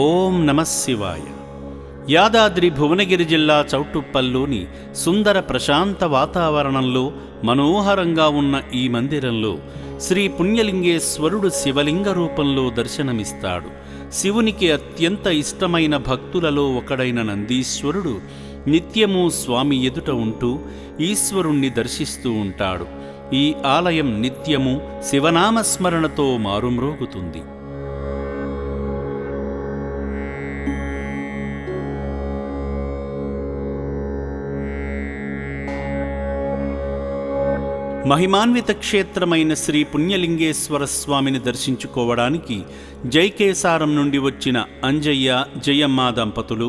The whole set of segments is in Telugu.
ఓం నమః శివాయ. యాదాద్రి భువనగిరి జిల్లా చౌటుప్పల్లోని సుందర ప్రశాంత వాతావరణంలో మనోహరంగా ఉన్న ఈ మందిరంలో శ్రీ పుణ్యలింగేశ్వరుడు శివలింగ రూపంలో దర్శనమిస్తాడు. శివునికి అత్యంత ఇష్టమైన భక్తులలో ఒకడైన నందీశ్వరుడు నిత్యము స్వామి ఎదుట ఉంటూ ఈశ్వరుణ్ణి దర్శిస్తూ ఉంటాడు. ఈ ఆలయం నిత్యము శివనామస్మరణతో మారుమ్రోగుతుంది. మహిమాన్విత క్షేత్రమైన శ్రీ పుణ్యలింగేశ్వర స్వామిని దర్శించుకోవడానికి జైకేసారం నుండి వచ్చిన అంజయ్య జయమ్మ దంపతులు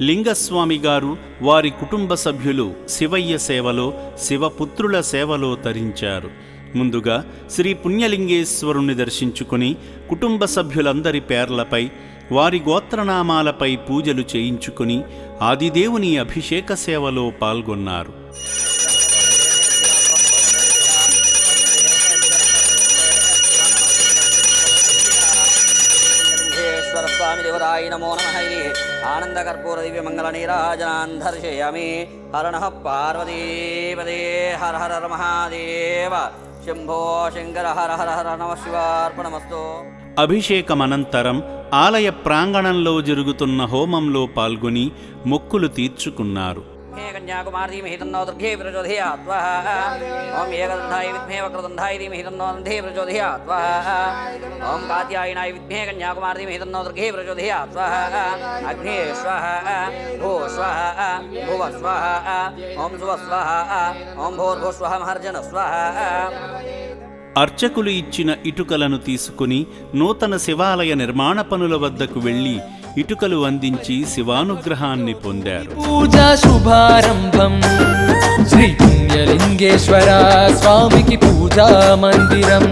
లింగస్వామి గారు వారి కుటుంబ సభ్యులు శివయ్య సేవలో శివపుత్రుల సేవలో తరించారు. ముందుగా శ్రీ పుణ్యలింగేశ్వరుణ్ణి దర్శించుకుని కుటుంబ సభ్యులందరి పేర్లపై వారి గోత్రనామాలపై పూజలు చేయించుకుని ఆదిదేవుని అభిషేక సేవలో పాల్గొన్నారు. స్వామి దేవతాయ నమో నమః. ఆనందకర్పూర దివ్య మంగళ నీరాజనాన్ దర్శయామి. హర నః పార్వతీపదే హర హర మహాదేవ శంభో శంకర హర హర హర నమః శివార్పణమస్తు. అభిషేకమనంతరం ఆలయ ప్రాంగణంలో జరుగుతున్న హోమంలో పాల్గొని మొక్కులు తీర్చుకున్నారు. కన్యాకుమారి ధీమహి తన్నో దుర్గే ప్రచోదయాత్ స్వాహా. ఓం ఏకదండాయ విద్మహే వక్రతుండాయ ధీమహి తన్నో దండే ప్రచోదయాత్ స్వాహా. ఓం కాత్యాయనాయ విద్మహే కన్యాకుమారి ధీమహి తన్నో దుర్గే ప్రచోదయాత్ స్వాహా. అగ్నే స్వాహా భూ స్వాహా భువ స్వాహా ఓం శువ స్వాహా ఓం భూర్భువ స్వాహా మహర్జన స్వాహా. అర్చకులు ఇచ్చిన ఇటుకలను తీసుకుని నూతన శివాలయ నిర్మాణ పనుల వద్దకు వెళ్లి ఇటుకలు అందించి శివానుగ్రహాన్ని పొందారు. పూజా శుభారంభం శ్రీ పుణ్యలింగేశ్వర స్వామికి పూజా మందిరం.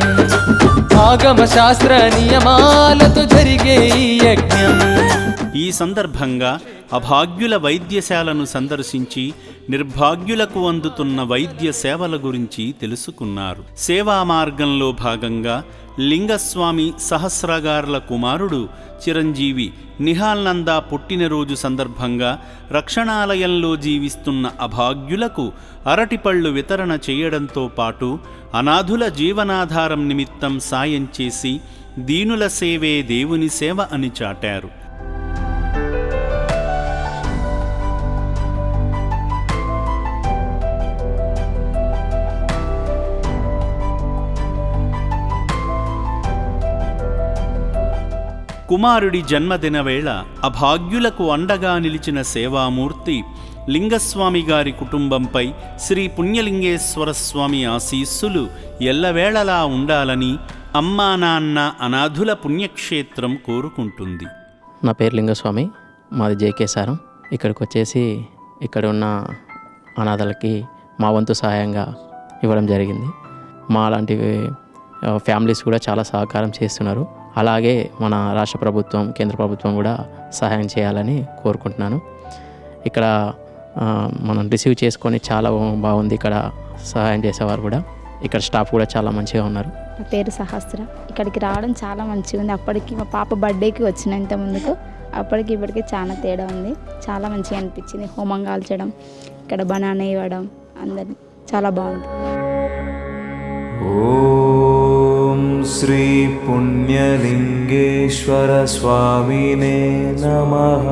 ఆగమ శాస్త్ర నియమాలతో జరిగే ఈ యజ్ఞం. ఈ సందర్భంగా అభాగ్యుల వైద్యశాలను సందర్శించి నిర్భాగ్యులకు అందుతున్న వైద్య సేవల గురించి తెలుసుకున్నారు. సేవా మార్గంలో భాగంగా లింగస్వామి సహస్రగారుల కుమారుడు చిరంజీవి నిహాల్ నందా పుట్టినరోజు సందర్భంగా రక్షణాలయంలో జీవిస్తున్న అభాగ్యులకు అరటిపళ్ళు వితరణ చేయడంతో పాటు అనాథుల జీవనాధారం నిమిత్తం సాయం చేసి దీనుల సేవే దేవుని సేవ అని చాటారు. కుమారుడి జన్మదిన వేళ అభాగ్యులకు అండగా నిలిచిన సేవామూర్తి లింగస్వామి గారి కుటుంబంపై శ్రీ పుణ్యలింగేశ్వర స్వామి ఆశీస్సులు ఎల్లవేళలా ఉండాలని అమ్మా నాన్న అనాథుల పుణ్యక్షేత్రం కోరుకుంటుంది. నా పేరు లింగస్వామి, మాది జైకేసారం. ఇక్కడికి వచ్చేసి ఇక్కడ ఉన్న అనాథలకి మా వంతు సహాయంగా ఇవ్వడం జరిగింది. మా లాంటి ఫ్యామిలీస్ కూడా చాలా సహకారం చేస్తున్నారు. అలాగే మన రాష్ట్ర ప్రభుత్వం, కేంద్ర ప్రభుత్వం కూడా సహాయం చేయాలని కోరుకుంటున్నాను. ఇక్కడ మనం రిసీవ్ చేసుకొని చాలా బాగుంది. ఇక్కడ సహాయం చేసేవారు కూడా, ఇక్కడ స్టాఫ్ కూడా చాలా మంచిగా ఉన్నారు. నా పేరు సహస్ర. ఇక్కడికి రావడం చాలా మంచిగా ఉంది. అప్పటికి మా పాప బర్త్డేకి వచ్చిన ఇంత ముందుకు అప్పటికి ఇప్పటికి చాలా తేడా ఉంది. చాలా మంచిగా అనిపించింది. హోమం కాల్చడం, ఇక్కడ బనానా ఇవ్వడం, అందరు చాలా బాగుంది. ఓం శ్రీ పుణ్యలింగేశ్వర స్వామినే నమః.